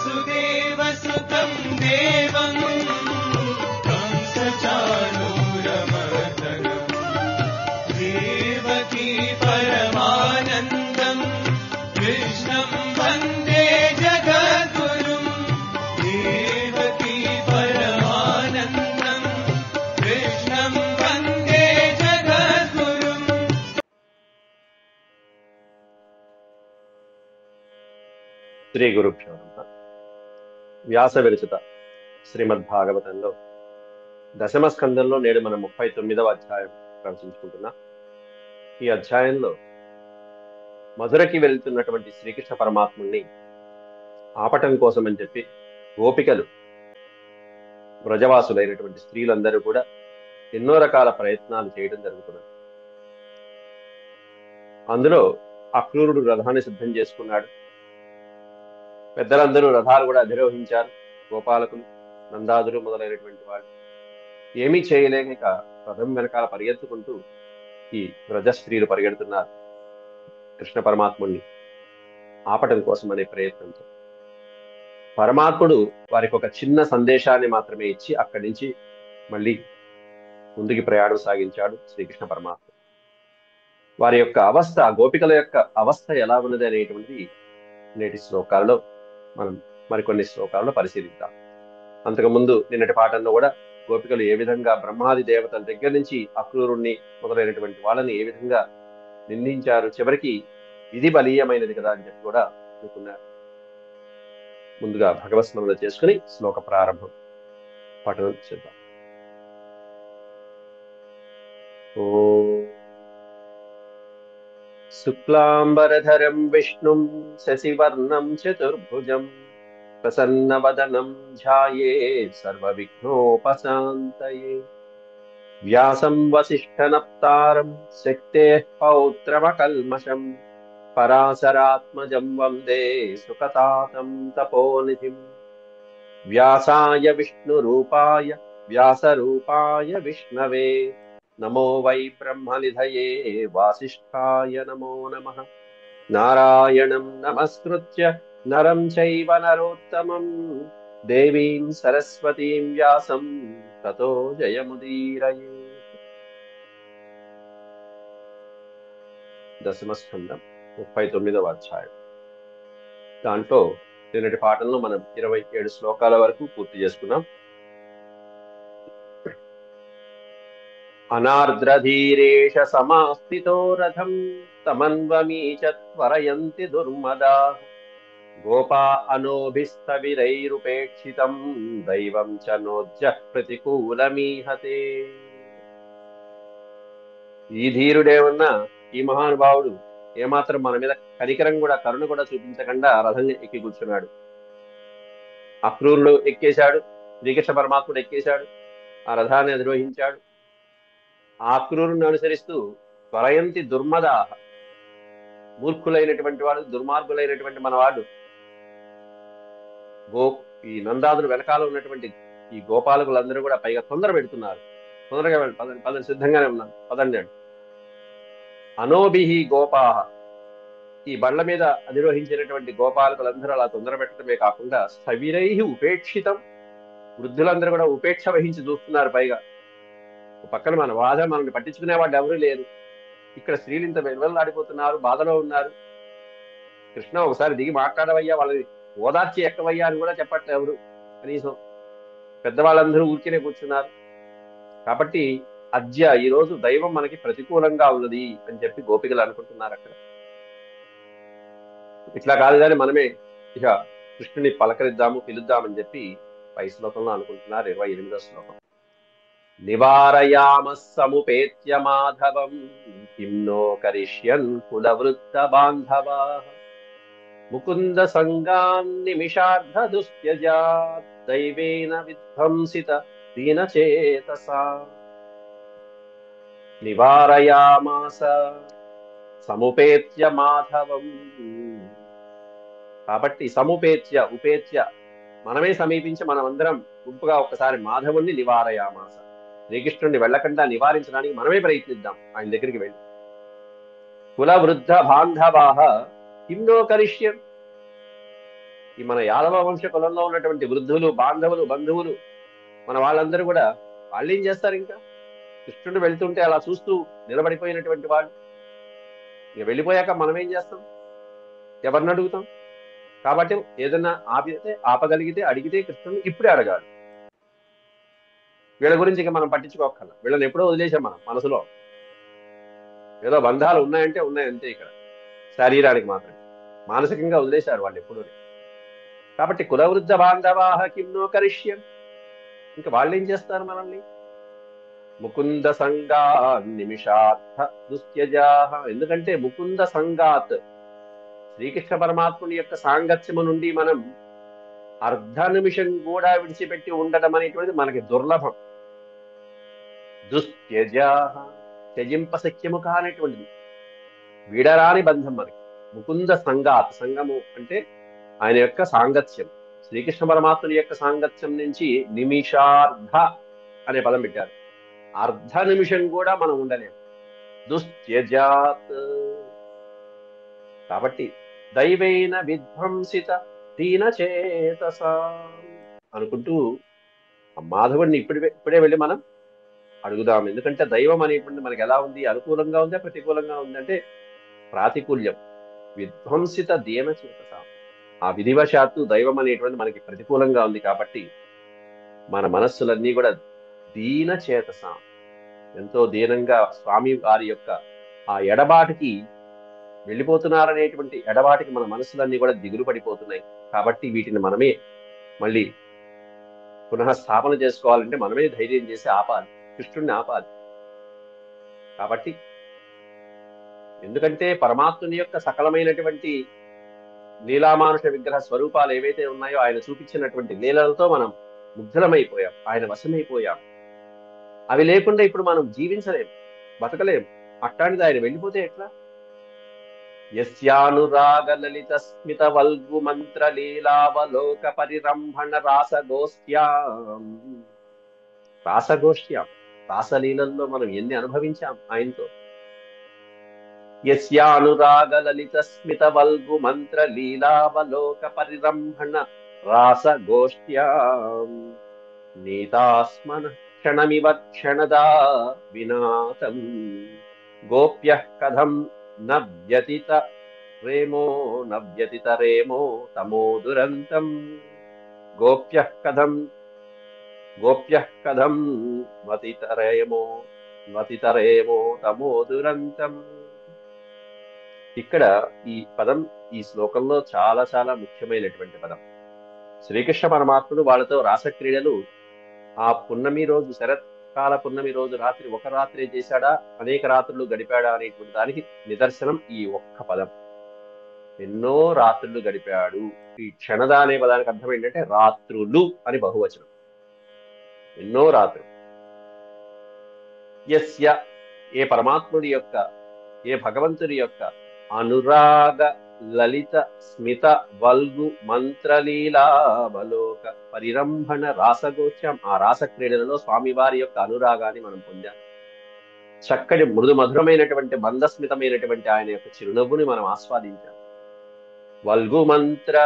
वसुदेवसुतं देवं कंसचाणूरमर्दनं देवकी परमानन्दं कृष्णं वन्दे जगद्गुरुं देवकी परमानन्दं कृष्णं वन्दे जगद्गुरुम् శ్రీ గురుభ్యో నమః. వ్యాస విరచిత శ్రీమద్భాగవతంలో దశమ స్కందంలో నేడు మనం 39వ అధ్యాయం ప్రవచించుకుంటున్నాం. ఈ అధ్యాయంలో మధురకి వెళ్తున్నటువంటి శ్రీకృష్ణ పరమాత్ముణ్ణి ఆపటం కోసం అని చెప్పి గోపికలు, వ్రజవాసులైనటువంటి స్త్రీలందరూ కూడా ఎన్నో రకాల ప్రయత్నాలు చేయడం జరుగుతున్నది. అందులో అక్రూరుడు రథాన్ని సిద్ధం చేసుకున్నాడు. పెద్దలందరూ రథాలు కూడా అధిరోహించారు. గోపాలకులు, నందాదులు మొదలైనటువంటి వాళ్ళు ఏమీ చేయలేక ఇక రథం వెనకాల పరిగెత్తుకుంటూ ఈ వ్రజ స్త్రీలు పరిగెడుతున్నారు కృష్ణ పరమాత్ముడిని ఆపటం కోసం అనే ప్రయత్నంతో. పరమాత్ముడు వారికి ఒక చిన్న సందేశాన్ని మాత్రమే ఇచ్చి అక్కడి నుంచి మళ్ళీ ముందుకి ప్రయాణం సాగించాడు శ్రీకృష్ణ పరమాత్మ. వారి యొక్క అవస్థ, గోపికల యొక్క అవస్థ ఎలా ఉన్నది అనేటువంటిది నేటి శ్లోకాలలో మనం మరికొన్ని శ్లోకాలను పరిశీలిద్దాం. అంతకుముందు నిన్నటి పాఠంలో కూడా గోపికలు ఏ విధంగా బ్రహ్మాది దేవతల దగ్గర నుంచి అక్రూరుణ్ణి మొదలైనటువంటి వాళ్ళని ఏ విధంగా నిందించారు, చివరికి ఇది బలీయమైనది కదా అని చెప్పి కూడా అనుకున్నారు. ముందుగా భగవత్ స్మరణ చేసుకుని శ్లోక ప్రారంభం పఠనం చేద్దాం. ఓ శుక్లాంబరధరం విష్ణుం శశివర్ణం చతుర్భుజం ప్రసన్నవదనం ధ్యాయేత్ సర్వవిఘ్నోపశాంతయే వ్యాసం వసిష్ఠనప్తారం శక్తేః పౌత్రమకల్మషం పరాశరాత్మజం వందే సుఖతాతం తపోనిధిం వ్యాసాయ విష్ణురూపాయ వ్యాసరూపాయ విష్ణవే నమో వై బ్రహ్మనిధయే వాసిష్ఠాయ నమో నమః. నారాయణం నమస్కృత్య నరం చైవ నరోత్తమం దేవీం సరస్వతీం వ్యాసం తతో జయముదీరయే. దశమస్కందం 39వ అధ్యాయం. దాంట్లో నిన్నటి పాఠంలో మనం 27 శ్లోకాల వరకు పూర్తి చేసుకున్నాం. అనార్ద్రధీరేష సమాస్థితో రథం తమన్వమీచ త్వరయంతి దుర్మదా గోపా అనోభిస్తవిరైరుపేక్షితం దైవం చ నోద్య ప్రతికూలమీహతే. ఈ ధీరుడేమన్నా, ఈ మహానుభావుడు ఏమాత్రం మన మీద కనికరం కూడా, కరుణ కూడా చూపించకుండా రథం ఎక్కి కూర్చున్నాడు. అక్రూరుడు ఎక్కేశాడు, శ్రీకృష్ణ పరమాత్ముడు ఎక్కేశాడు, ఆ రథాన్ని అధిరోహించాడు. ఆ అక్రూరుని అనుసరిస్తూ త్వరయంతి దుర్మదాహ, మూర్ఖులైనటువంటి వాడు, దుర్మార్గులైనటువంటి మన వాడు ఈ నందాదులు వెనకాల ఉన్నటువంటి ఈ గోపాలకులందరూ కూడా పైగా తొందర పెడుతున్నారు. తొందరగా పదండి, సిద్ధంగానే ఉన్నాను, పదండి అండి. అనోభిహి గోపాహ, ఈ బండ్ల మీద అధిరోహించినటువంటి గోపాలకులందరూ అలా తొందర పెట్టడమే కాకుండా సవిరై ఉపేక్షితం, వృద్ధులందరూ కూడా ఉపేక్ష వహించి చూస్తున్నారు. పైగా పక్కన మన బాధ మనల్ని పట్టించుకునే వాళ్ళు ఎవరూ లేరు. ఇక్కడ స్త్రీలు ఇంత వెలువలాడిపోతున్నారు, బాధలో ఉన్నారు. కృష్ణ ఒకసారి దిగి మాట్లాడవయ్యా, వాళ్ళని ఓదార్చి ఎక్కవయ్యా అని కూడా చెప్పట్లే ఎవరు. కనీసం పెద్దవాళ్ళందరూ ఊరికేనే కూర్చున్నారు. కాబట్టి అద్య, ఈ రోజు దైవం మనకి ప్రతికూలంగా ఉన్నది అని చెప్పి గోపికలు అనుకుంటున్నారు. అక్కడ ఇట్లా కాదు కానీ మనమే ఇక కృష్ణుని పలకరిద్దాము, పిలుద్దామని చెప్పి పై శ్లోకంలో అనుకుంటున్నారు. 28వ శ్లోకం. నివారయామ సముపేత్య మాధవం కిం నో కరిష్యన్ కులవృత్త బాంధవాః ముకుంద సంగాన్ నిమిషార్ధ దుస్త్యజాత్ దైవేన విధ్వంసిత దీనచేతసా. నివారయామాస సముపేత్య మాధవం. కాబట్టి సముపేత్య, ఉపేత్య, మనమే సమీపించి మనమందరం గుంపుగా ఒక్కసారి మాధవుణ్ణి నివారయామాస, శ్రీకృష్ణుడిని వెళ్లకుండా నివారించడానికి మనమే ప్రయత్నిద్దాం ఆయన దగ్గరికి వెళ్ళి. కుల వృద్ధ బాంధవాః కిం నో కరిష్యం. ఈ మన యాదవ వంశ కులంలో ఉన్నటువంటి వృద్ధులు, బాంధవులు, బంధువులు, మన వాళ్ళందరూ కూడా వాళ్ళు ఏం చేస్తారు? ఇంకా కృష్ణుడు వెళ్తుంటే అలా చూస్తూ నిలబడిపోయినటువంటి వాళ్ళు ఇక వెళ్ళిపోయాక మనం ఏం చేస్తాం? ఎవరిని అడుగుతాం? కాబట్టి ఏదన్నా ఆపగలిగితే అడిగితే కృష్ణుని ఇప్పుడే అడగాలి. వీళ్ళ గురించి ఇక మనం పట్టించుకోకల్లా. వీళ్ళని ఎప్పుడో వదిలేసాం మనం మనసులో. ఏదో బంధాలు ఉన్నాయంటే ఉన్నాయంతే. ఇక్కడ శారీరానికి మాత్రమే, మానసికంగా వదిలేశారు వాళ్ళు ఎప్పుడూ. కాబట్టి కులవృద్ధ బాంధవాహ కిమ్నో కరిష్యం, ఇంకా వాళ్ళు ఏం చేస్తారు మనల్ని? ముకుంద సంగా నిమిషార్థ దుస్త్యజాహ. ఎందుకంటే ముకుంద సంగాత్, శ్రీకృష్ణ పరమాత్ముని యొక్క సాంగత్యము నుండి మనం అర్ధ నిమిషం కూడా విడిచిపెట్టి ఉండటం అనేటువంటిది మనకి దుర్లభం. దుస్త్యజాహ, త్యజింపశక్యము కానటువంటిది, విడరాని బంధం మనకి. ముకుంద సంగాత్, సంగము అంటే ఆయన యొక్క సాంగత్యం, శ్రీకృష్ణ పరమాత్ముని యొక్క సాంగత్యం నుంచి నిమిషార్ధ అనే పదం పెట్టారు. అర్ధ నిమిషం కూడా మనం ఉండలేము. దుస్త్యజాత్. కాబట్టి దైవైన విధ్వంసిత దీన చేతస అనుకుంటూ మాధవుడిని ఇప్పుడే వెళ్ళి మనం అడుగుదాం. ఎందుకంటే దైవం అనేటువంటి మనకి ఎలా ఉంది? అనుకూలంగా ఉందా, ప్రతికూలంగా ఉందంటే ప్రాతికూల్యం. విధ్వంసిత దీన చేతస, ఆ విధివశాత్తు దైవం అనేటువంటి మనకి ప్రతికూలంగా ఉంది. కాబట్టి మన మనస్సులన్నీ కూడా దీన చేతస, ఎంతో దీనంగా స్వామి వారి యొక్క ఆ ఎడబాటుకి వెళ్ళిపోతున్నారనేటువంటి ఎడబాటుకి మన మనసులన్నీ కూడా దిగులు పడిపోతున్నాయి. కాబట్టి వీటిని మనమే మళ్ళీ పునః స్థాపన చేసుకోవాలంటే మనమే ధైర్యం చేసి ఆపాలి, కృష్ణుడిని ఆపాలి. కాబట్టి ఎందుకంటే పరమాత్ముని యొక్క సకలమైనటువంటి లీలామానుష విగ్రహ స్వరూపాలు ఏవైతే ఉన్నాయో ఆయన చూపించినటువంటి లీలలతో మనం ముగ్ధులమైపోయాం, ఆయన వశమైపోయాం. అవి లేకుండా ఇప్పుడు మనం జీవించలేం, బతకలేం. అట్లాంటిది ఆయన వెళ్ళిపోతే ఎట్లా? యస్యానురాగ లలిత స్మిత వల్గు మంత్ర లీలావలోక పరిరంభణ రాసగోష్ఠ్యాం. రాసగోష్ఠ్యాం, రాసలీలల్లో మనం ఎన్ని అనుభవించాం ఆయనతో. యస్యానురాగ లలిత స్మిత వల్గు మంత్ర లీలావలోక పరిరంభణ రాసగోష్ఠ్యాం నీతాస్మన క్షణమివ క్షణదా వినాశం గోప్యః కథం న వ్యతిత రేమో తమో దురంతం. గోప్యః కథం వతితరేమో తమో దురంతం. ఇక్కడ ఈ పదం ఈ శ్లోకంలో చాలా చాలా ముఖ్యమైనటువంటి పదం. శ్రీకృష్ణ పరమాత్ముడు వాళ్ళతో రాసక్రీడలు ఆ పున్నమి రోజు, శరత్కాల పున్నమి రోజు రాత్రి ఒక రాత్రే చేశాడా, అనేక రాత్రులు గడిపాడా అనేటువంటి దానికి నిదర్శనం ఈ ఒక్క పదం. ఎన్నో రాత్రులు గడిపాడు. ఈ క్షణద అనే పదానికి అర్థం ఏంటంటే రాత్రులు అని బహువచనం. ఎన్నో రాత్రులు. యస్య, ఏ పరమాత్ముడి యొక్క, ఏ భగవంతుడి యొక్క అనురాగ లలిత స్మిత వల్గు మంత్రలీలావలోక పరిరంభణ రాసగోష్ఠ్యం. ఆ రాసక్రీడలలో స్వామివారి యొక్క అనురాగాన్ని మనం పొందాం. చక్కటి మృదు మధురమైనటువంటి మందస్మితమైనటువంటి ఆయన యొక్క చిరునవ్వుని మనం ఆస్వాదించాం. వల్గు మంత్ర,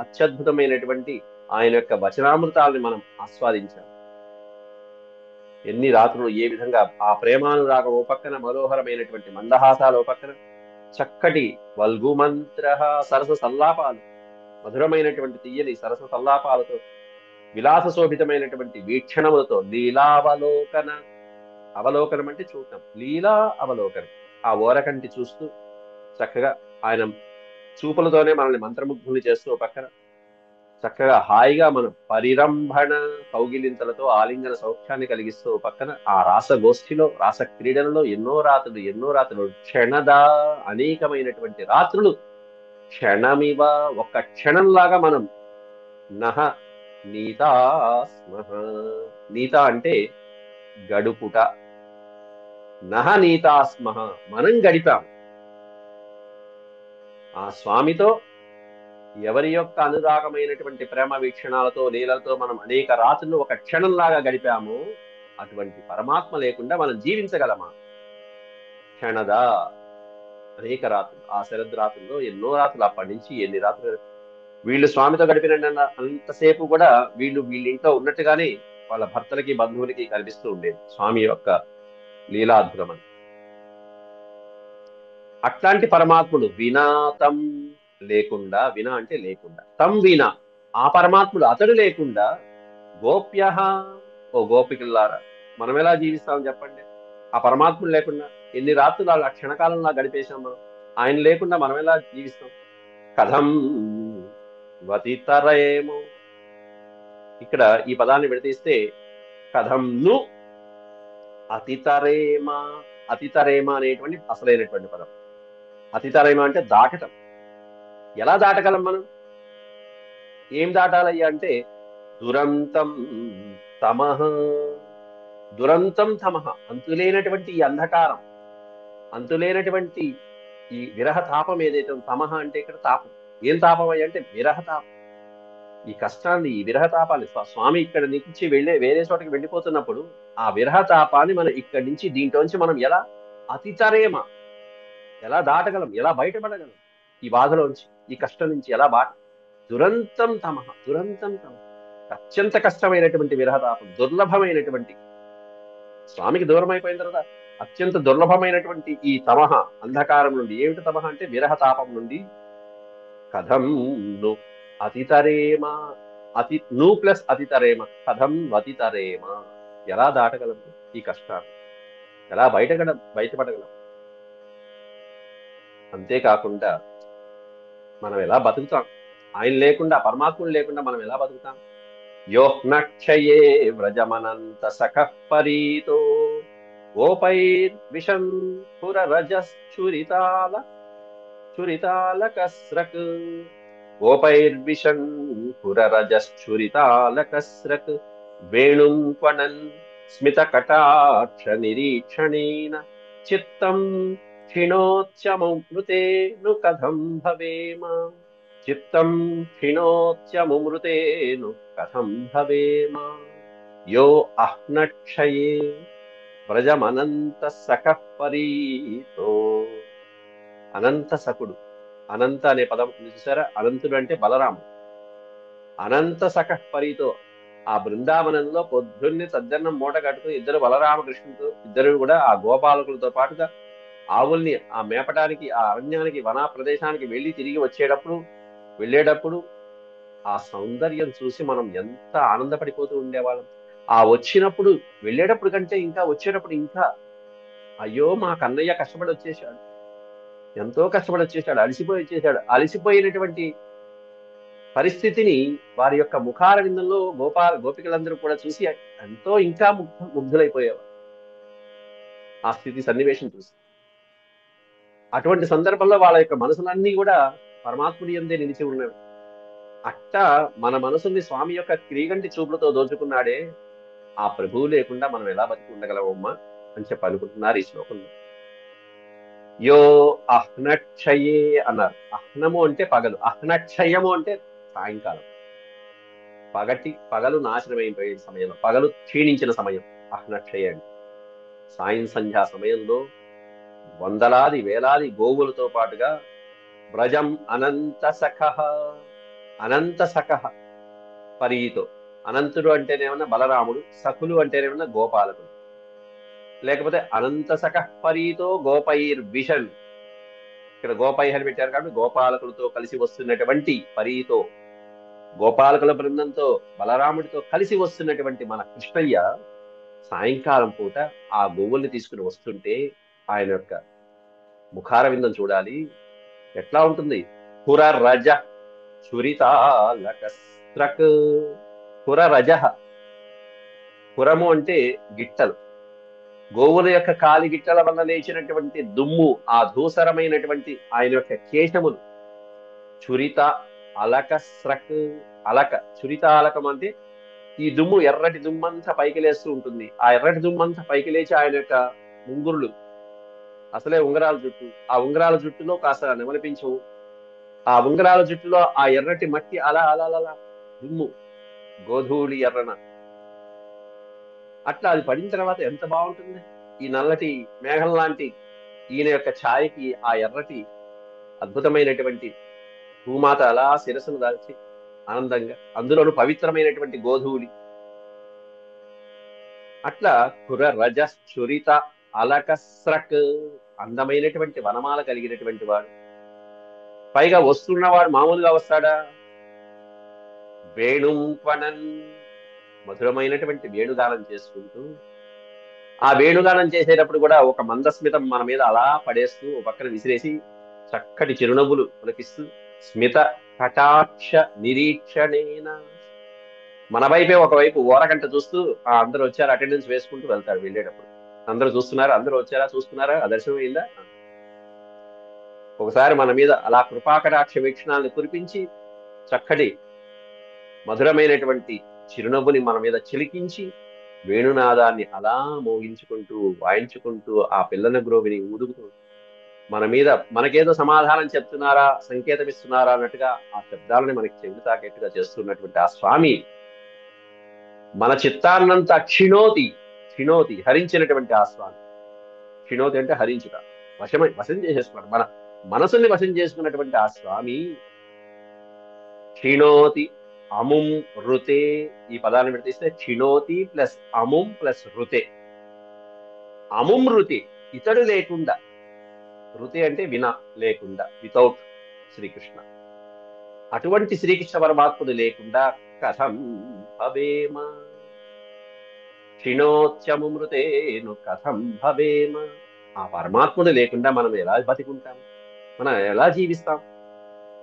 అత్యద్భుతమైనటువంటి ఆయన యొక్క వచనామృతాలని మనం ఆస్వాదించాం. ఎన్ని రాత్రులు ఏ విధంగా ఆ ప్రేమానురాగం ఓ పక్కన, మనోహరమైనటువంటి మందహాసాలు ఓ పక్కన, చక్కటి వల్గు మంత్ర సరస సల్లాపాలు, మధురమైనటువంటి తీయని సరస సల్లాపాలతో, విలాస శోభితమైనటువంటి వీక్షణములతో, లీలావలోకన, అవలోకనం అంటే చూడటం, లీలా అవలోకనం, ఆ ఓరకంటి చూస్తూ చక్కగా ఆయన చూపులతోనే మనల్ని మంత్రముగ్ధుల్ని చేస్తూ పక్కన చక్కగా హాయిగా మనం పరిరంభణ కౌగిలింతలతో ఆలింగన సౌఖ్యాన్ని కలిగిస్తూ పక్కన ఆ రాసగోష్ఠిలో, రాస క్రీడలలో ఎన్నో రాత్రులు, క్షణదా, అనేకమైనటువంటి రాత్రులు, క్షణమివ, ఒక్క క్షణంలాగా మనం నహ నీతాస్మః. నీత అంటే గడుపుట, నహ నీతాస్మః మనం గడిపాం. ఆ స్వామితో ఎవరి యొక్క అనురాగమైనటువంటి ప్రేమ వీక్షణాలతో, లీలలతో మనం అనేక రాత్రులు ఒక క్షణంలాగా గడిపాము. అటువంటి పరమాత్మ లేకుండా మనం జీవించగలమా? క్షణదా, అనేక రాత్రులు, ఆ శరద్ రాత్రుల్లో ఎన్నో రాత్రులు, అప్పటి నుంచి ఎన్ని రాత్రులు వీళ్ళు స్వామితో గడిపిన అంతసేపు కూడా వీళ్ళ ఇంట్లో ఉన్నట్టుగానే వాళ్ళ భర్తలకి బంధువులకి కనిపిస్తూ ఉండేది స్వామి యొక్క లీలాద్భుతం అని. అట్లాంటి పరమాత్ముడు వినాతం లేకుండా, వినా అంటే లేకుండా, తం వినా ఆ పరమాత్ముడు అతడు లేకుండా గోప్య, ఓ గోపికల్లారా మనం ఎలా జీవిస్తాం చెప్పండి? ఆ పరమాత్ముడు లేకుండా ఎన్ని రాత్రులు అలా క్షణకాలంలా గడిపేశాం మనం. ఆయన లేకుండా మనం ఎలా జీవిస్తాం? కథం వతితరేమో, ఇక్కడ ఈ పదాన్ని విడదీస్తే కథం ను అతితరేమ, అతితరేమ అనేటువంటి అసలైనటువంటి పదం. అతితరేమ అంటే దాటటం. ఎలా దాటగలం మనం? ఏం దాటాలయ్యా అంటే దురంతం తమః, దురంతం తమః, అంతులేనటువంటి ఈ అంధకారం, అంతులేనటువంటి ఈ విరహ తాపం ఏదైతే ఉందో, తమః అంటే ఇక్కడ తాపం. ఏం తాపం అయ్యా అంటే విరహ తాపం. ఈ కష్టాన్ని, ఈ విరహ తాపాన్ని స్వామి ఇక్కడ నుంచి వేరే చోటకి వెళ్ళిపోతున్నప్పుడు ఆ విరహ తాపాన్ని మనం ఇక్కడి నుంచి దీంట్లోంచి మనం ఎలా అతితరేమ, ఎలా దాటగలం, ఎలా బయటపడగలం ఈ బాధలోంచి, ఈ కష్టం నుంచి ఎలా దురంతం తమః, దురంతం తమః, అత్యంత కష్టమైనటువంటి విరహతాపం, దుర్లభమైనటువంటి, స్వామికి దూరం అయిపోయిన తర్వాత అత్యంత దుర్లభమైనటువంటి ఈ తమః, అంధకారం నుండి. ఏమిటి తమః అంటే విరహతాపం నుండి. కథం ను అతితరేమ, ను ప్లస్ అతితరేమ, కథం వతితరేమ, ఎలా దాటగలం ఈ కష్టాన్ని, ఎలా బయటపడగలం? అంతేకాకుండా మనం ఎలా బతుకుతాం? ఆయన లేకుండా, పరమాత్ముడు లేకుండా మనం ఎలా బతుకుతాం? యోహ్నక్షయే వ్రజమనంత సఖః పరీతో గోపైర్విషం పురరజశ్చురితాల చురితాలకస్రక్, గోపైర్విషం పురరజశ్చురితాలకస్రక్, వేణుం క్వణన్ స్మితకటాక్ష నిరీక్షణేన చిత్తం క్షిణోత్యమృతేను కథం భవేమ, చిత్తం క్షిణోత్యమృతేను కథం భవేమ. యో అహ్నక్షయే వ్రజమనంత సఖః పరీతో, అనంత సఖుడు, అనంత అనే పదం చూసారా? అనంతుడు అంటే బలరాముడు. అనంత సఖః పరీతో, ఆ బృందావనంలో పొద్దున్నే సద్దన్నం మూట కట్టుకుని ఇద్దరు బలరామకృష్ణులతో, ఇద్దరు కూడా ఆ గోపాలకులతో పాటుగా ఆవుల్ని ఆ మేపడానికి, ఆ అరణ్యానికి, వనా ప్రదేశానికి వెళ్ళి తిరిగి వెళ్ళేటప్పుడు ఆ సౌందర్యం చూసి మనం ఎంత ఆనందపడిపోతూ ఉండేవాళ్ళం. ఆ వచ్చినప్పుడు, వెళ్ళేటప్పుడు కంటే ఇంకా వచ్చేటప్పుడు ఇంకా, అయ్యో మా కన్నయ్య కష్టపడి వచ్చేసాడు, ఎంతో కష్టపడి వచ్చేసాడు, అలసిపోయి వచ్చేసాడు. అలసిపోయినటువంటి పరిస్థితిని వారి యొక్క ముఖార విందంలో గోపికలందరూ కూడా చూసి ఎంతో ఇంకా ముగ్ధులైపోయేవారు ఆ స్థితి, సన్నివేశం చూసి. అటువంటి సందర్భంలో వాళ్ళ యొక్క మనసులన్నీ కూడా పరమాత్ముడి యందే నిలిచి ఉన్నవి. అట్ట మన మనసుని స్వామి యొక్క క్రీగంటి చూపులతో దోచుకున్నాడే, ఆ ప్రభువు లేకుండా మనం ఎలా బతికి ఉండగలమమ్మా అని చెప్పి అనుకుంటున్నారు ఈ శ్లోకంలో. యో అహ్నక్షయే అన్నారు. అహ్నము అంటే పగలు, అహ్నక్షయము అంటే సాయంకాలం. పగలు నాశనమైపోయే సమయంలో, పగలు క్షీణించిన సమయం అహ్నక్షయ అంటే. సాయం సంధ్యా సమయంలో వందలాది వేలాది గోవులతో పాటుగా వ్రజం అనంత సఖః, అనంత సఖః పరీతో, అనంతుడు అంటేనేమన్నా బలరాముడు, సఖులు అంటేనేమన్నా గోపాలకుడు, లేకపోతే అనంత సఖః పరీతో గోపైర్విషన్, ఇక్కడ గోపైర్ అని పెట్టారు కాబట్టి గోపాలకులతో కలిసి వస్తున్నటువంటి పరీతో, గోపాలకుల బృందంతో బలరాముడితో కలిసి వస్తున్నటువంటి మన కృష్ణయ్య సాయంకాలం పూట ఆ గోవుల్ని తీసుకుని వస్తుంటే ఆయన యొక్క ముఖార విందం చూడాలి, ఎట్లా ఉంటుంది? పురరజ చురితాలకస్రక్, పురరజ, పురము అంటే గిట్టలు, గోవుల యొక్క కాలి గిట్టల వల్ల లేచినటువంటి దుమ్ము, ఆ ధూసరమైనటువంటి ఆయన యొక్క కేశములు. చురిత అలక స్రక్, అలక, చురిత అలకం అంటే ఈ దుమ్ము, ఎర్రటి దుమ్మంతా పైకి లేస్తూ ఉంటుంది. ఆ ఎర్రటి దుమ్మంతా పైకి లేచి ఆయన యొక్క ముంగురులు, అసలే ఉంగరాల జుట్టు, ఆ ఉంగరాల జుట్టులో కాస్త నెమలిపించు, ఆ ఉంగరాల జుట్టులో ఆ ఎర్రటి మట్టి అలా అలా అలా దుమ్ము, గోధూళి ఎర్రన, అట్లా అది పడిన తర్వాత ఎంత బాగుంటుంది? ఈ నల్లటి మేఘం లాంటి ఈయన యొక్క ఛాయకి ఆ ఎర్రటి అద్భుతమైనటువంటి భూమాత అలా శిరస్సును దాల్చి ఆనందంగా, అందులోను పవిత్రమైనటువంటి గోధూళి, అట్లా కుర రజ చురిత అలకస్రక్, అందమైనటువంటి వనమాల కలిగినటువంటి వాడు. పైగా వస్తున్నవాడు మామూలుగా వస్తాడా? వేణుంక్వనన్, మధురమైనటువంటి వేణుగానం చేసుకుంటూ, ఆ వేణుగానం చేసేటప్పుడు కూడా ఒక మందస్మితం మన మీద అలా పడేస్తూ ఓ పక్కన విసిరేసి చక్కటి చిరునవ్వులు పులకిస్తూ, స్మిత కటాక్ష నిరీక్షణేన, మన వైపే ఒకవైపు ఓరగంట చూస్తూ అందరూ వచ్చారు అటెండెన్స్ వేసుకుంటూ వెళ్తారు వెళ్ళేటప్పుడు. అందరూ చూస్తున్నారా, అందరూ వచ్చారా, చూస్తున్నారా, ఆ దర్శనం అయిందా. ఒకసారి మన మీద అలా కృపాకటాక్ష వీక్షణాలను కురిపించి చక్కటి మధురమైనటువంటి చిరునవ్వుని మన మీద చిలికించి వేణునాదాన్ని అలా మోగించుకుంటూ వాయించుకుంటూ ఆ పిల్లన గ్రోవిని ఊదుకుతూ మన మీద మనకేదో సమాధానం చెప్తున్నారా, సంకేతం ఇస్తున్నారా అన్నట్టుగా ఆ శబ్దాలని మనకి చెవి తాకేట్టుగా చేస్తున్నటువంటి ఆ స్వామి మన చిత్తాన్నంతా క్షిణోతి హరించినటువంటి ఆ స్వామి. క్షిణోతి అంటే హరించుట, వశం చేసేసుకున్నాడు మన మనసుని వశం చేసుకున్నటువంటి ఆ స్వామి. క్షిణోతి అముం రుతే, ఈ పదాన్ని విడతీస్తే క్షిణోతి ప్లస్ అముం ప్లస్ రుతే. అముం రుతే, ఇతడు లేకుండా, రుతే అంటే వినా, లేకుండా, వితౌట్ శ్రీకృష్ణ. అటువంటి శ్రీకృష్ణ పరమాత్ముడు లేకుండా కథం భవేమ, క్షిణోత్యముమృతేను కథం భవేమ. ఆ పరమాత్ముడు లేకుండా మనం ఎలా బతికుంటాం, మనం ఎలా జీవిస్తాం?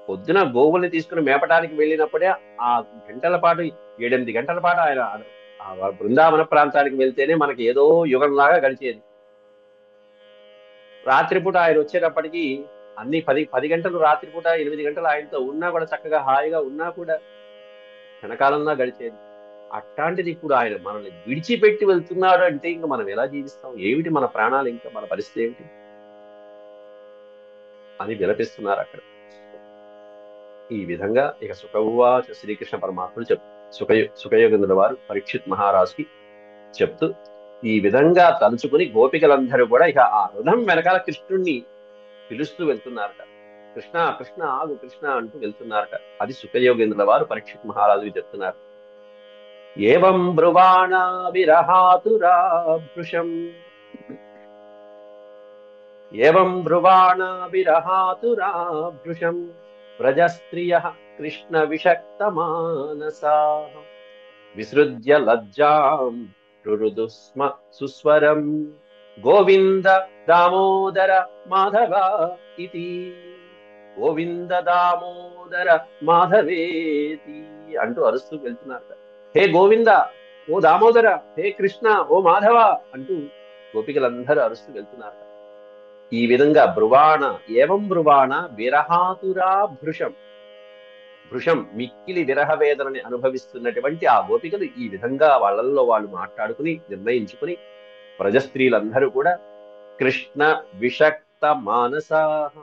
పొద్దున గోవుల్ని తీసుకుని మేపడానికి వెళ్ళినప్పుడే ఆ గంటల పాటు 7-8 గంటల పాటు ఆయన ఆ బృందావన ప్రాంతానికి వెళ్తేనే మనకి ఏదో యుగంలాగా గడిచేది. రాత్రిపూట ఆయన వచ్చేటప్పటికి అన్ని 10 గంటలు, రాత్రిపూట 8 గంటలు ఆయనతో ఉన్నా కూడా చక్కగా హాయిగా ఉన్నా కూడా క్షణకాలంలా గడిచేది. అట్లాంటిది ఇప్పుడు ఆయన మనల్ని విడిచిపెట్టి వెళ్తున్నాడు అంటే ఇంకా మనం ఎలా జీవిస్తాం? ఏమిటి మన ప్రాణాలు, ఇంకా మన పరిస్థితి ఏమిటి అని విలపిస్తున్నారు అక్కడ. ఈ విధంగా ఇక సుఖవాచ శ్రీకృష్ణ పరమాత్ముడు సుఖయోగేంద్రుల వారు పరీక్షిత్ మహారాజుకి చెప్తూ ఈ విధంగా తలుచుకుని గోపికలందరూ కూడా ఇక ఆ రథం వెనకాల కృష్ణుణ్ణి పిలుస్తూ వెళ్తున్నారట. కృష్ణ కృష్ణ ఆగు కృష్ణ అంటూ వెళ్తున్నారట. అది సుఖయోగేంద్రుల వారు పరీక్షిత్ మహారాజుకి చెప్తున్నారు. ఏవం బ్రువాణా విరహాతురా భృశం, ఏవం బ్రువాణా విరహాతురా భృశం వ్రజస్త్రియః కృష్ణ విషక్తమానసాః విసృజ్య లజ్జాం రురుదు స్మ సుస్వరం గోవింద దామోదర మాధవ ఇతి, గోవింద దామోదర మాధవేతి అంటూ అరుస్తూ వెళ్తున్నారు. హే గోవింద, ఓ దామోదర, హే కృష్ణ, ఓ మాధవ అంటూ గోపికలందరూ అరుస్తూ వెళ్తున్నారు. ఈ విధంగా బ్రువాణ, ఏవం బ్రువాణ విరహాతురా భృశం, భృశం మిక్కిలి విరహ వేదనని అనుభవిస్తున్నటువంటి ఆ గోపికలు ఈ విధంగా వాళ్ళల్లో వాళ్ళు మాట్లాడుకుని నిర్ణయించుకుని ప్రజస్త్రీలందరూ కూడా కృష్ణ విషక్త మానసాః,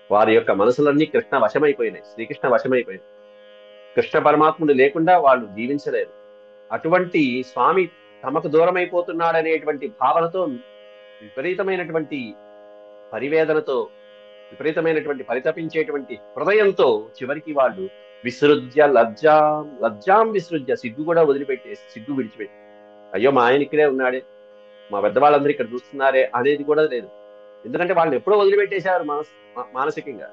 వారి యొక్క మనసులన్నీ కృష్ణ వశమైపోయినాయి, శ్రీకృష్ణ వశమైపోయినాయి. కృష్ణ పరమాత్ముడు లేకుండా వాళ్ళు జీవించలేరు. అటువంటి స్వామి తమకు దూరమైపోతున్నాడనేటువంటి భావనతో, విపరీతమైనటువంటి పరివేదనతో, విపరీతమైనటువంటి పరితపించేటువంటి హృదయంతో చివరికి వాళ్ళు విసృజ్య లజ్జాం విసృజ్య, సిగ్గు కూడా వదిలిపెట్టేసి, సిగ్గు విడిచిపెట్టి, అయ్యో మా ఆయన ఇక్కడే ఉన్నాడే, మా పెద్దవాళ్ళందరూ ఇక్కడ చూస్తున్నారే అనేది కూడా లేదు. ఎందుకంటే వాళ్ళని ఎప్పుడో వదిలిపెట్టేశారు మానసికంగా.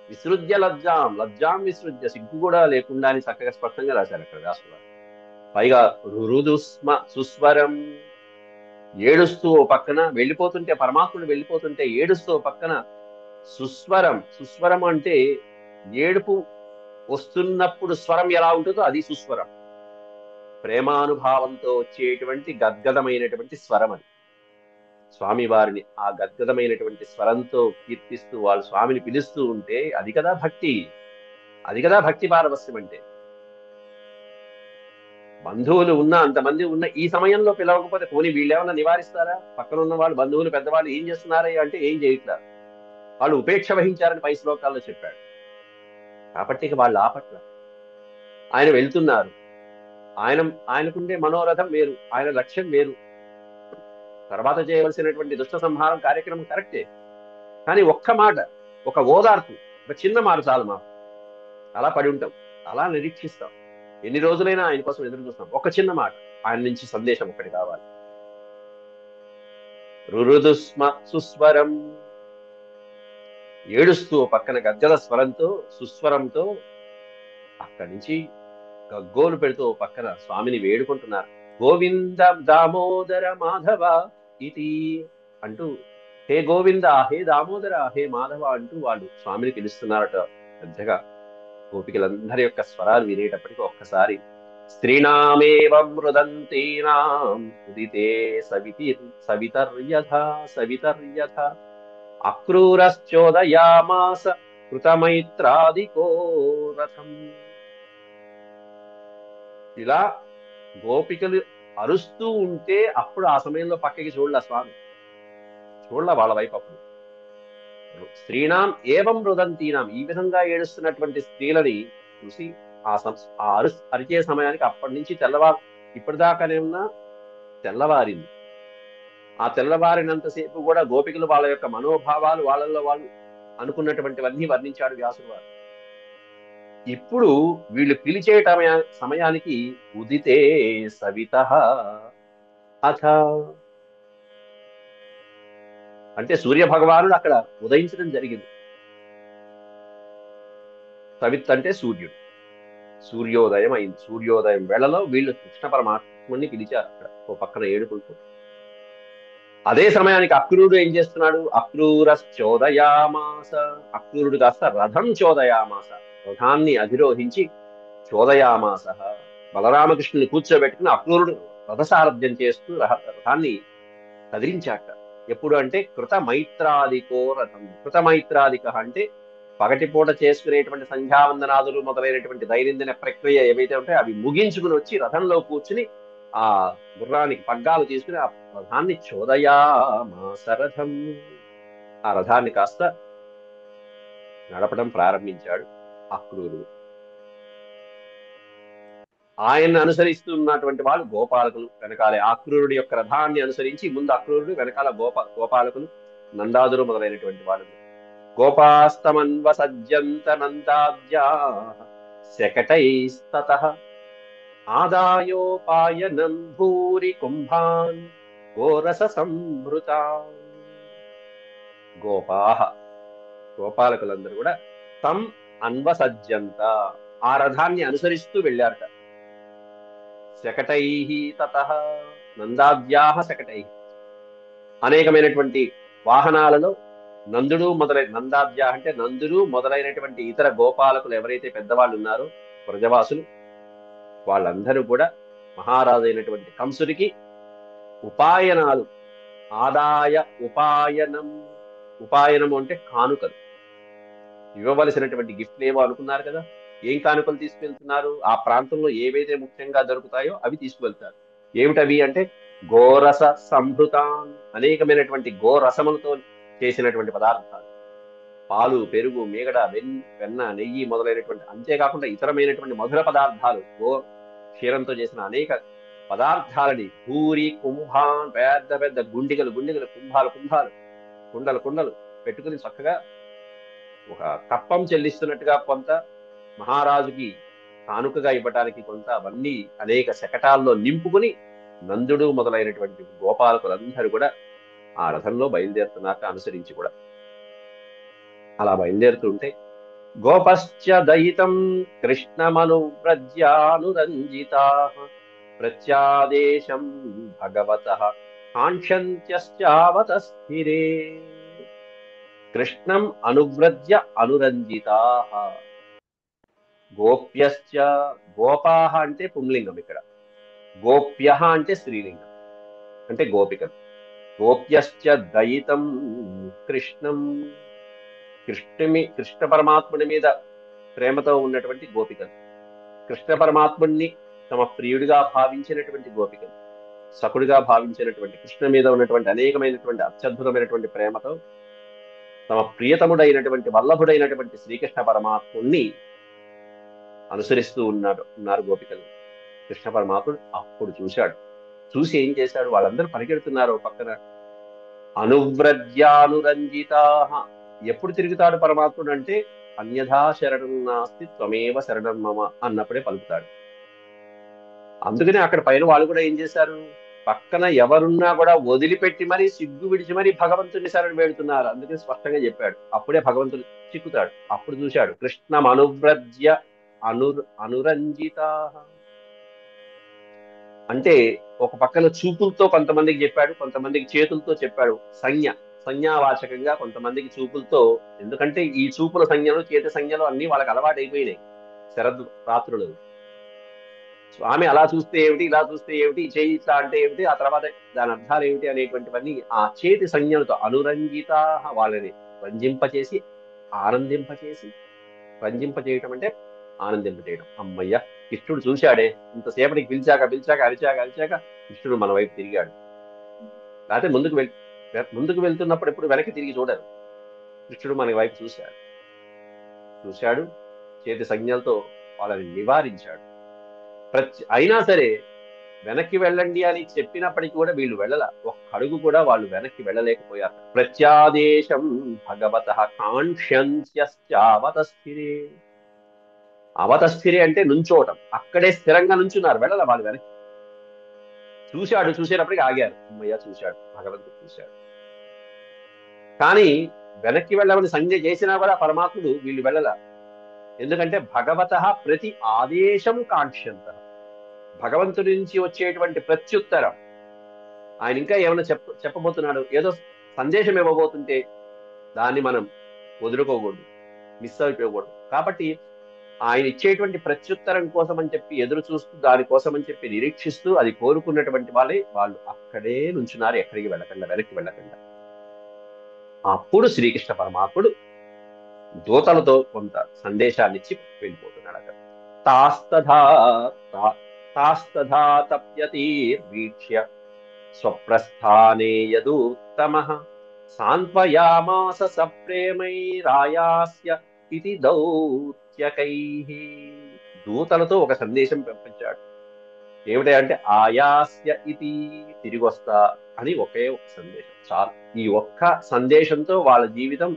విసృజ్య లజ్జాం విసృజ్య, సిగ్గు కూడా లేకుండా అని చక్కగా స్పష్టంగా రాశారు అక్కడ రాసుకున్నారు. పైగా రుదుస్మ సుస్వరం, ఏడుస్తూ ఓ పక్కన వెళ్ళిపోతుంటే, పరమాత్ముడు వెళ్ళిపోతుంటే ఏడుస్తూ ఓ పక్కన సుస్వరం, సుస్వరం అంటే ఏడుపు వస్తున్నప్పుడు స్వరం ఎలా ఉంటుందో అది సుస్వరం. ప్రేమానుభావంతో వచ్చేటువంటి గద్గదమైనటువంటి స్వరం అది. స్వామి వారిని ఆ గద్గదమైనటువంటి స్వరంతో కీర్తిస్తూ వాళ్ళు స్వామిని పిలుస్తూ ఉంటే అది కదా భక్తి, అది కదా భక్తి పారవస్యం అంటే. బంధువులు ఉన్న, అంతమంది ఉన్న ఈ సమయంలో పిలవకపోతే పోనీ వీళ్ళేమన్నా నివారిస్తారా? పక్కన ఉన్న వాళ్ళు, బంధువులు, పెద్దవాళ్ళు ఏం చేస్తున్నారా అంటే ఏం చేయట్లేదు, వాళ్ళు ఉపేక్ష వహించారని పై శ్లోకాల్లో చెప్పాడు. కాబట్టి ఇక వాళ్ళు ఆపట్ల. ఆయన వెళ్తున్నారు, ఆయనకుండే మనోరథం వేరు, ఆయన లక్ష్యం వేరు. తర్వాత చేయవలసినటువంటి దుష్ట సంహారం కార్యక్రమం కరెక్టే, కానీ ఒక్క మాట, ఒక ఓదార్పు, ఒక చిన్న మాట చాలు మాకు. అలా పడి ఉంటాం, అలా నిరీక్షిస్తాం, ఎన్ని రోజులైనా ఆయన కోసం ఎదురు చూస్తాం. ఒక చిన్న మాట, ఆయన నుంచి సందేశం ఒకటి కావాలి. రురుదుస్మ సుస్వరం, ఏడుస్తూ పక్కన గద్గద స్వరంతో, సుస్వరంతో అక్కడి నుంచి గగ్గోలు పెడుతూ పక్కన స్వామిని వేడుకుంటున్నారు. గోవింద దామోదర మాధవ ఇది అంటూ, హే గోవింద, హే దామోదర, హే మాధవ అంటూ వాళ్ళు స్వామిని పిలుస్తున్నారట పెద్దగా. గోపికలందరి యొక్క స్వరాలు వినేటప్పటికీ ఒక్కసారి స్త్రీణామేవం మృదంతీనాం ఉదితే సవితర్యథ అక్రూరశ్చోదయామాస కృతమైత్రాదికో రథం. ఇలా గోపికలు అరుస్తూ ఉంటే అప్పుడు ఆ సమయంలో పక్కకి చూడలే స్వామి, చూడలే వాళ్ళ వైపు. అప్పుడు స్త్రీణాం ఏవం రుదంతీనాం, ఈ విధంగా ఏడుస్తున్నటువంటి స్త్రీలని చూసి ఆ అరిచే సమయానికి అప్పటి నుంచి ఇప్పటిదాకానే ఉన్న తెల్లవారింది. ఆ తెల్లవారినంతసేపు కూడా గోపికలు వాళ్ళ యొక్క మనోభావాలు వాళ్ళల్లో వాళ్ళు అనుకున్నటువంటివన్నీ వర్ణించాడు వ్యాసుడు వారు. ఇప్పుడు వీళ్ళు పిలిచే సమయానికి ఉదితే సవిత అథ, అంటే సూర్య భగవానుడు అక్కడ ఉదయించడం జరిగింది. సవిత్ అంటే సూర్యుడు, సూర్యోదయం అయింది. సూర్యోదయం వేళలో వీళ్ళు కృష్ణ పరమాత్ముని పిలిచారు అక్కడ ఓ పక్కన ఏడుకుంటూ. అదే సమయానికి అక్రూరుడు ఏం చేస్తున్నాడు? అక్రూరశ్చోదయామాస, అక్రూరుడు కాస్త రథం చోదయామాస, రథాన్ని అధిరోహించి చోదయామాస, బలరామకృష్ణుని కూర్చోబెట్టుకుని అక్రూరుడు రథసారథ్యం చేస్తూ రథాన్ని కదిలించాక. ఎప్పుడు అంటే కృతమైత్రాదికో రథం. కృతమైత్రాదిక అంటే పగటిపూట చేసుకునేటువంటి సంధ్యావందనాదులు మొదలైనటువంటి దైనందిన ప్రక్రియ ఏవైతే ఉంటాయో అవి ముగించుకుని వచ్చి రథంలో కూర్చుని ఆ గుర్రానికి పగ్గాలు తీసుకుని ఆ రథాన్ని చోదయామాసరథం, ఆ రథాన్ని కాస్త నడపడం ప్రారంభించాడు అక్రూరుడు. ఆయన్ని అనుసరిస్తున్నటువంటి వాళ్ళు గోపాలకులు వెనకాలే. అక్రూరుడి యొక్క రథాన్ని అనుసరించి ముందు అక్రూరుడు, వెనకాల గోపాలకులు, నందాదులు మొదలైనటువంటి వాళ్ళు. గోపాస్తమన్వసజ్జంత నందాద్యా శకటైస్తతః ఆదాయోపాయనం భూరి కుంభాన్ గోరస సంభృతాన్. గోపాలకులందరూ కూడా తం అన్వసజ్జంత, ఆ రథాన్ని అనుసరిస్తూ వెళ్ళారట. శకటై తతః నందాద్యాహ శకటై, అనేకమైనటువంటి వాహనాలలో నందాద్యా అంటే నందుడు మొదలైనటువంటి ఇతర గోపాలకులు ఎవరైతే పెద్దవాళ్ళు ఉన్నారో ప్రజవాసులు, వాళ్ళందరూ కూడా మహారాజు అయినటువంటి కంసుడికి ఉపాయనాలు, ఆదాయ ఉపాయనం, ఉపాయనము అంటే కానుకలు, ఇవ్వవలసినటువంటి గిఫ్ట్లు ఏవో అనుకున్నారు కదా. ఏం కానుకలు తీసుకువెళ్తున్నారు? ఆ ప్రాంతంలో ఏవైతే ముఖ్యంగా దొరుకుతాయో అవి తీసుకువెళ్తారు. ఏమిటవి అంటే గోరస సంభృతాన్, అనేకమైనటువంటి గోరసములతో చేసినటువంటి పదార్థాలు, పాలు, పెరుగు, మీగడ, వెన్న, నెయ్యి మొదలైనటువంటి, అంతేకాకుండా ఇతరమైనటువంటి మధుర పదార్థాలు, గో క్షీరంతో చేసిన అనేక పదార్థాలని, పూరి కుంభాన్, పెద్ద పెద్ద గుండిగలు, కుంభాలు, కుండలు పెట్టుకుని చక్కగా ఒక కప్పం చెల్లిస్తున్నట్టుగా కొంత, మహారాజుకి కానుకగా ఇవ్వటానికి కొంత, అవన్నీ అనేక శకటాల్లో నింపుకుని నందుడు మొదలైనటువంటి గోపాలకులందరూ కూడా ఆ రథంలో బయలుదేరుతున్నాక అనుసరించి కూడా. అలా బయలుదేరుతుంటే గోపశ్చ దయితం కృష్ణమనువ్రజ్యానురంజితా ప్రత్యాదేశం భగవతః కాంక్షంత్యశ్చావత స్థిరే. కృష్ణం అనువ్రజ్య అనురంజితాః, గోప్యశ్చ, గోపాహ అంటే పుంలింగం, ఇక్కడ గోప్యః అంటే స్త్రీలింగం, అంటే గోపికలు. గోప్యశ్చ దయితం కృష్ణం, కృష్ణ పరమాత్ముని మీద ప్రేమతో ఉన్నటువంటి గోపికలు, కృష్ణ పరమాత్ముడిని తమ ప్రియుడిగా భావించినటువంటి గోపికలు, సకుడిగా భావించినటువంటి, కృష్ణ మీద ఉన్నటువంటి అనేకమైనటువంటి అత్యద్భుతమైనటువంటి ప్రేమతో తమ ప్రియతముడైనటువంటి వల్లభుడైనటువంటి శ్రీకృష్ణ పరమాత్ముణ్ణి అనుసరిస్తూ ఉన్నారు గోపికలు. కృష్ణ పరమాత్ముడు అప్పుడు చూశాడు. చూసి ఏం చేశాడు? వాళ్ళందరూ పరిగెడుతున్నారు పక్కన. అనువ్రజ్యానురంజితా. ఎప్పుడు తిరుగుతాడు పరమాత్ముడు అంటే అన్యథా శరణం నాస్తి త్వమేవ శరణం మమ అన్నప్పుడే పలుకుతాడు. అందుకనే అక్కడ పైన వాళ్ళు కూడా ఏం చేశారు, పక్కన ఎవరున్నా కూడా వదిలిపెట్టి మరీ సిగ్గు విడిచి మరీ భగవంతుని శరణు వేడుతున్నారు. అందుకని స్పష్టంగా చెప్పాడు. అప్పుడే భగవంతుడు చిక్కుతాడు. అప్పుడు చూశాడు కృష్ణం అనువ్రజ్య అనురంజిత అంటే ఒక పక్కన చూపులతో కొంతమందికి చెప్పాడు, కొంతమందికి చేతులతో చెప్పాడు. సంజ్ఞావాచకంగా కొంతమందికి చూపులతో, ఎందుకంటే ఈ చూపుల సంజ్ఞలు చేతి సంజ్ఞలు అన్ని వాళ్ళకి అలవాటు అయిపోయినాయి శరద్ రాత్రులు. స్వామి అలా చూస్తే ఏమిటి, ఇలా చూస్తే ఏమిటి, చేయి ఇట్లా అంటే ఏమిటి, ఆ తర్వాత దాని అర్థాలు ఏమిటి అనేటువంటివన్నీ ఆ చేతి సంజ్ఞలతో అనురంజిత, వాళ్ళని రంజింపచేసి ఆనందింపచేసి. రంజింపచేయటం అంటే ఆనందింపచేయడం. అమ్మయ్య కృష్ణుడు చూశాడే, ఇంతసేపటికి పిలిచాక పిలిచాక అరిచాక అరిచాక కృష్ణుడు మన వైపు తిరిగాడు. లేకపోతే ముందుకు వెళ్తున్నప్పుడు ఎప్పుడు వెనక్కి తిరిగి చూడరు. కృష్ణుడు మన వైపు చూశాడు, చేతి సంజ్ఞలతో వాళ్ళని నివారించాడు. అయినా సరే వెనక్కి వెళ్ళండి అని చెప్పినప్పటికీ కూడా వీళ్ళు వెళ్ళల. ఒక్క అడుగు కూడా వాళ్ళు వెనక్కి వెళ్ళలేకపోయారు. ప్రత్యాదేశం భగవత కాంక్ష్యంత్యవతస్థిరే. అవతస్థిరే అంటే నుంచోవటం. అక్కడే స్థిరంగా నుంచున్నారు, వెళ్ళల వాళ్ళు వెనక్కి. చూసేటప్పటికి ఆగారు. అమ్మయ్య చూశాడు, భగవంతుడు చూశాడు. కానీ వెనక్కి వెళ్ళమని సంజ్ఞ చేసినా కూడా పరమాత్ముడు వీళ్ళు వెళ్ళల. ఎందుకంటే భగవత ప్రతి ఆదేశం కాంక్ష్యంత. భగవంతుడి నుంచి వచ్చేటువంటి ప్రత్యుత్తరం, ఆయన ఇంకా ఏమైనా చెప్పబోతున్నాడు, ఏదో సందేశం ఇవ్వబోతుంటే దాన్ని మనం వదులుకోకూడదు, మిస్ అయిపోకూడదు. కాబట్టి ఆయన ఇచ్చేటువంటి ప్రత్యుత్తరం కోసం అని చెప్పి ఎదురు చూస్తూ, దానికోసం అని చెప్పి నిరీక్షిస్తూ, అది కోరుకున్నటువంటి వాళ్ళు అక్కడే నుంచున్నారు, ఎక్కడికి వెళ్ళకుండా, వెనక్కి వెళ్ళకుండా. అప్పుడు శ్రీకృష్ణ పరమాత్ముడు దూతలతో కొంత సందేశాన్ని ఇచ్చి వెళ్ళిపోతున్నాడు. అక్కడ తాస్తథా తప్యతీర్వీక్ష్య స్వప్రస్థానే యదూత్తమః సాంత్వయామాస సప్రేమైరాయాస్య ఇతి దౌత్యకైః. దూతలతో ఒక సందేశం పంపించాడు. ఏమిటంటే ఆయాస్య ఇది, తిరిగి వస్తా అని ఒకే ఒక సందేశం చాలు. ఈ ఒక్క సందేశంతో వాళ్ళ జీవితం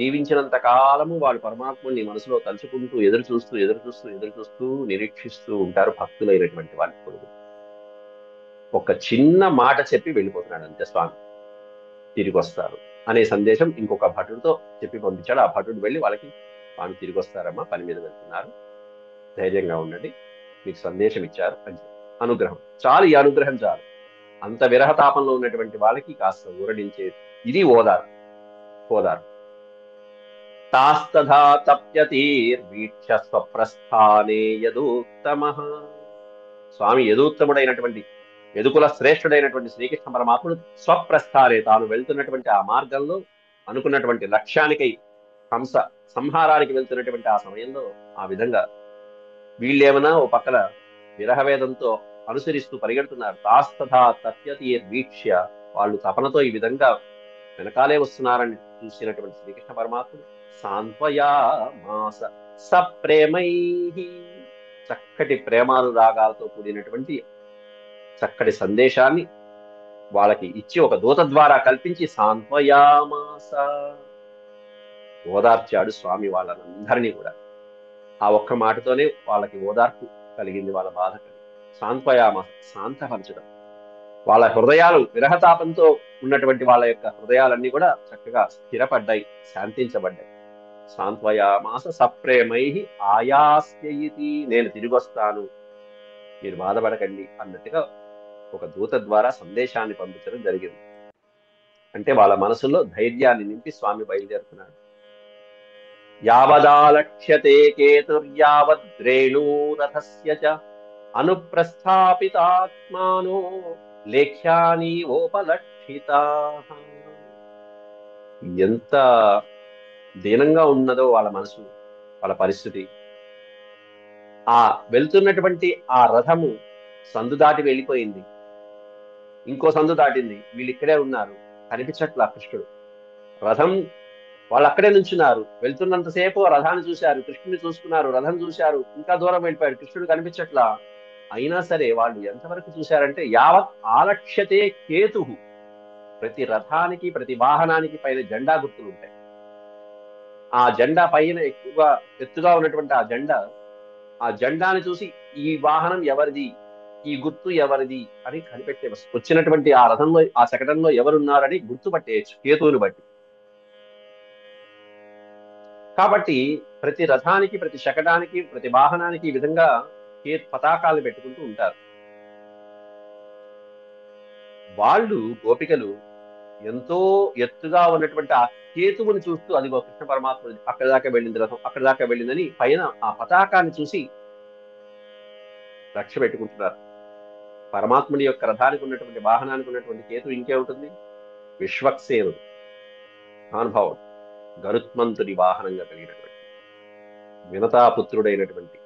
జీవించినంత కాలము వాళ్ళు పరమాత్ముని మనసులో తలుచుకుంటూ ఎదురు చూస్తూ నిరీక్షిస్తూ ఉంటారు భక్తులైనటువంటి వాళ్ళ కొడుకు. ఒక చిన్న మాట చెప్పి వెళ్ళిపోతున్నాడు అంతే. స్వామి తిరిగి వస్తారు అనే సందేశం ఇంకొక భటుడితో చెప్పి పంపించాడు. ఆ భటుడు వెళ్ళి వాళ్ళకి స్వామి తిరిగి వస్తారమ్మా, పని మీద వెళ్తున్నారు, ధైర్యంగా ఉండండి, మీకు సందేశం ఇచ్చారు అని అనుగ్రహం చాలు. ఈ అనుగ్రహం చాలు. అంత విరహతాపంలో ఉన్నటువంటి వాళ్ళకి కాస్త ఊరడించే ఇది ఓదారు. తాస్తథా తప్యతీర్వీక్ష్య స్వప్రస్థానే యదూత్తమః. స్వామి యదూత్తముడైనటువంటి, యదుకుల శ్రేష్ఠుడైనటువంటి శ్రీకృష్ణ పరమాత్ముడు స్వప్రస్థానే, తాను వెళ్తున్నటువంటి ఆ మార్గంలో అనుకున్నటువంటి లక్ష్యానికై కంస సంహారానికి వెళ్తున్నటువంటి ఆ సమయంలో ఆ విధంగా వీళ్ళేమన్నా ఓ పక్కన విరహవేదంతో అనుసరిస్తూ పరిగెడుతున్నారు. తాస్తథా తప్యతీర్వీక్ష్య, వాళ్ళు తపనతో ఈ విధంగా వెనకాలే వస్తున్నారని చూసినటువంటి శ్రీకృష్ణ పరమాత్ముడు సాంత్వయామాస సప్రేమైః, చక్కటి ప్రేమానురాగాలతో కూడినటువంటి చక్కటి సందేశాన్ని వాళ్ళకి ఇచ్చి ఒక దూత ద్వారా కల్పించి సాంత్వయామాస, ఓదార్చాడు స్వామి వాళ్ళనందరినీ కూడా. ఆ ఒక్క మాటతోనే వాళ్ళకి ఓదార్పు కలిగింది, వాళ్ళ బాధ కలిగింది. సాంత్వయామాస, శాంతపరచడం. వాళ్ళ హృదయాలు విరహతాపంతో ఉన్నటువంటి వాళ్ళ యొక్క హృదయాలన్నీ కూడా చక్కగా స్థిరపడ్డాయి, శాంతించబడ్డాయి. సాంత్వయామాస సప్రేమైః ఆయాస్యయితి, నేను తిరిగి వస్తాను, మీరు బాధపడకండి అన్నట్టుగా ఒక దూత ద్వారా సందేశాన్ని పంపించడం జరిగింది. అంటే వాళ్ళ మనసులో ధైర్యాన్ని నింపి స్వామి బయలుదేరుతున్నాడు. యావదాలక్ష్యతే కేతుర్యావద్రేణూరథస్య చ అనుప్రస్థాపితాత్మానో లేఖ్యానీవోపలక్షితాః. ఎంత దీనంగా ఉన్నదో వాళ్ళ మనసు, వాళ్ళ పరిస్థితి. ఆ వెళ్తున్నటువంటి ఆ రథము సందు దాటి వెళ్ళిపోయింది, ఇంకో సందు దాటింది, వీళ్ళు ఇక్కడే ఉన్నారు, కనిపించట్లా కృష్ణుడు. రథం వాళ్ళు అక్కడే నుంచున్నారు, వెళ్తున్నంతసేపు ఆ రథాన్ని చూశారు, కృష్ణుని చూసుకున్నారు, రథం చూశారు, ఇంకా దూరం వెళ్ళిపోయాడు, కృష్ణుడు కనిపించట్లా. అయినా సరే వాళ్ళు ఎంతవరకు చూశారంటే యావత్ ఆలక్ష్యతే కేతు, ప్రతి రథానికి ప్రతి వాహనానికి పైన జెండా గుర్తులు ఉంటాయి. ఆ జెండా పైన ఎక్కువగా ఎత్తుగా ఉన్నటువంటి ఆ జెండాని చూసి ఈ వాహనం ఎవరిది, ఈ గుర్తు ఎవరిది అని కనిపెట్టే వచ్చినటువంటి ఆ రథంలో ఆ శకటంలో ఎవరున్నారని గుర్తుపట్టేయచ్చు కేతువుని బట్టి. కాబట్టి ప్రతి రథానికి ప్రతి శకటానికి ప్రతి వాహనానికి ఈ విధంగా పతాకాలు పెట్టుకుంటూ ఉంటారు. వాళ్ళు గోపికలు ఎంతో ఎత్తుగా ఉన్నటువంటి ఆ కేతువుని చూస్తూ అదిగో కృష్ణ పరమాత్మ అక్కడి దాకా వెళ్ళింది రథం, అక్కడి దాకా వెళ్ళిందని పైన ఆ పతాకాన్ని చూసి రక్ష పెట్టుకుంటున్నారు. పరమాత్ముడి యొక్క రథానికి ఉన్నటువంటి వాహనానికి ఉన్నటువంటి కేతు ఇంకే ఉంటుంది, విశ్వక్సేనుడు మహానుభావుడు, గరుత్మంతుడి వాహనంగా కలిగినటువంటి వినతాపుత్రుడైనటువంటి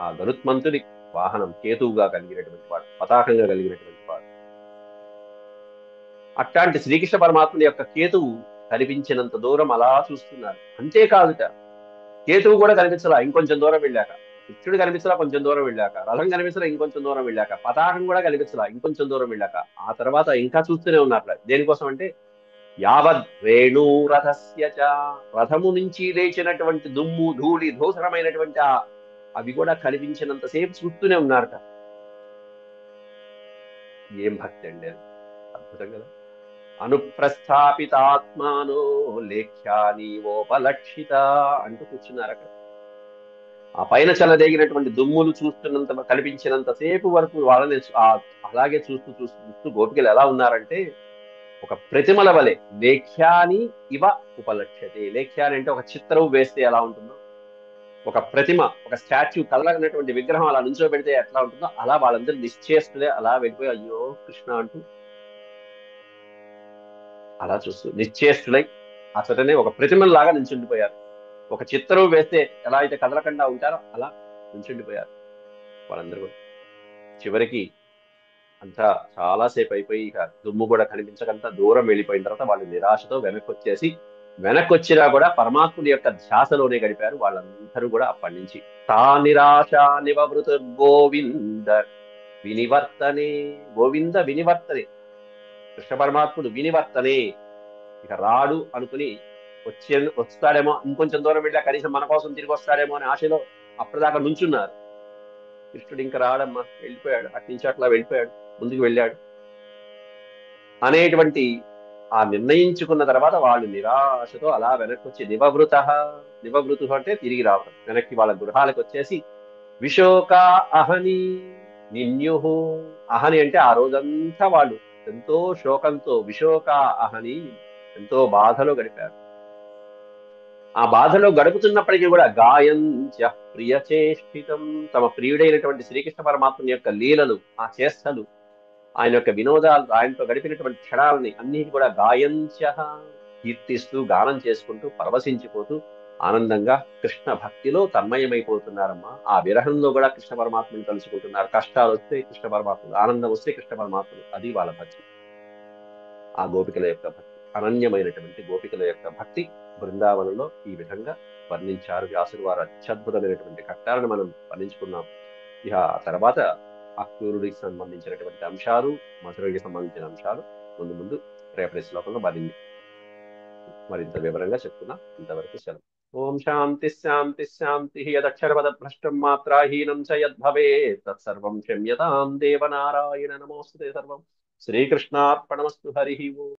ఆ గరుత్మంతుడి వాహనం కేతువుగా కలిగినటువంటి వాడు, పతాకంగా కలిగినటువంటి వాడు. అట్లాంటి శ్రీకృష్ణ పరమాత్ముడి యొక్క కేతువు కనిపించినంత దూరం అలా చూస్తున్నారు. అంతేకాదుట కేతువు కూడా కనిపించలా ఇంకొంచెం దూరం వెళ్ళాక, కృష్ణుడు కనిపించలా కొంచెం దూరం వెళ్ళాక, రథం కనిపించలా ఇంకొంచెం దూరం వెళ్ళాక, పతాకం కూడా కనిపించలా ఇంకొంచెం దూరం వెళ్ళాక, ఆ తర్వాత ఇంకా చూస్తూనే ఉన్నారు. దేనికోసం అంటే యావద్ వేణూరథస్య చ, రథము నుంచి లేచినటువంటి దుమ్ము ధూళి ధూసరమైనటువంటి అవి కూడా కనిపించినంతసేపు చూస్తూనే ఉన్నారట. ఏం భక్తి అండి అది, అద్భుతం కదా. అనుప్రస్థాపితాత్మానో లేఖ్యానీవోపలక్షిత అంటూ కూర్చున్నారు అక్కడ. ఆ పైన చల్లదేగినటువంటి దుమ్ములు చూస్తున్నంత కనిపించినంత సేపు వరకు వాళ్ళని అలాగే చూస్తూ చూస్తూ చూస్తూ గోపికలు ఎలా ఉన్నారంటే ఒక ప్రతిమల వలె. లేఖ్యాని ఇవ ఉపలక్ష్యతే. లేఖ్యాని అంటే ఒక చిత్రం వేస్తే ఎలా ఉంటుందో, ఒక ప్రతిమ ఒక స్టాచ్యూ కదలగినటువంటి విగ్రహం అలా నుంచో పెడితే ఎట్లా ఉంటుందో అలా వాళ్ళందరూ నిశ్చేష్టులే అలా వెళ్ళిపోయి అయ్యో కృష్ణ అంటూ అలా చూస్తూ నిశ్చేష్టులై అసటనే ఒక ప్రతిమలాగా నిల్చుండిపోయారు. ఒక చిత్రం వేస్తే ఎలా అయితే కదలకుండా ఉంటారో అలా నిల్చుండిపోయారు వాళ్ళందరూ కూడా. చివరికి అంతా చాలాసేపు అయిపోయి ఇక దుమ్ము కూడా కనిపించకంత దూరం వెళ్ళిపోయిన తర్వాత వాళ్ళు నిరాశతో వెనక్కి వచ్చినా కూడా పరమాత్ముడి యొక్క ధ్యాసలోనే గడిపారు వాళ్ళందరూ కూడా. అప్పటి నుంచి తా నిరాశ నివృత గోవింద వినివర్తనే, గోవింద వినివర్తనే, కృష్ణ పరమాత్ముడు వినివర్తనే ఇక రాడు అనుకుని వస్తాడేమో, ఇంకొంచెం దూరం వెళ్ళా కనీసం మన కోసం తిరిగి వస్తాడేమో అనే ఆశలో అప్పటిదాకా నుంచున్నారు. కృష్ణుడు ఇంకా రాడమ్మా, వెళ్ళిపోయాడు, అటు నుంచి అట్లా వెళ్ళిపోయాడు, ముందుకు వెళ్ళాడు అనేటువంటి ఆ నిర్ణయించుకున్న తర్వాత వాళ్ళు నిరాశతో అలా వెనక్కి వచ్చి నివృతు అంటే తిరిగి రావడం, వెనక్కి వాళ్ళ గృహాలకు వచ్చేసి విశోక అహని నిన్యుహు. అహని అంటే ఆ రోజంతా వాళ్ళు ఎంతో శోకంతో, విశోక అహని ఎంతో బాధలో గడిపారు. ఆ బాధలో గడుపుతున్నప్పటికీ కూడా గాయంత్య ప్రియచేష్టితం, తమ ప్రియుడైనటువంటి శ్రీకృష్ణ పరమాత్మ యొక్క లీలలు, ఆ చేష్టలు, ఆయన యొక్క వినోదాలు, ఆయనతో గడిపినటువంటి క్షణాలని అన్ని కూడా గాయంత్య కీర్తిస్తూ గానం చేసుకుంటూ పరవశించిపోతూ ఆనందంగా కృష్ణ భక్తిలో తన్మయమైపోతున్నారమ్మా. ఆ విరహంలో కూడా కృష్ణ పరమాత్మని తలుచుకుంటున్నారు. కష్టాలు వస్తే కృష్ణ పరమాత్ముడు, ఆనందం వస్తే కృష్ణ పరమాత్ముడు. అది వాళ్ళ భక్తి. ఆ గోపికల యొక్క భక్తి, అనన్యమైనటువంటి గోపికల యొక్క భక్తి బృందావనంలో ఈ విధంగా వర్ణించారు వ్యాసులు వారు. అత్యద్భుతమైనటువంటి ఘట్టాలను మనం వర్ణించుకున్నాం. ఇక తర్వాత అక్రూరుడికి సంబంధించినటువంటి అంశాలు, మధురకి సంబంధించిన అంశాలు ముందు ముందు రేపటి శ్లోకంలో మరింత వివరంగా చెప్తున్నా. ఇంతవరకు సెలవు. ఓం శాంతి శాంతి శాంతి. యదక్షరపద భ్రష్టం మాత్రాహీనం చ యద్భవేత్ తత్సర్వం క్షమ్యతాం దేవనారాయణ. నమోస్తుతే. సర్వం శ్రీకృష్ణార్పణమస్తు. హరి ఓం.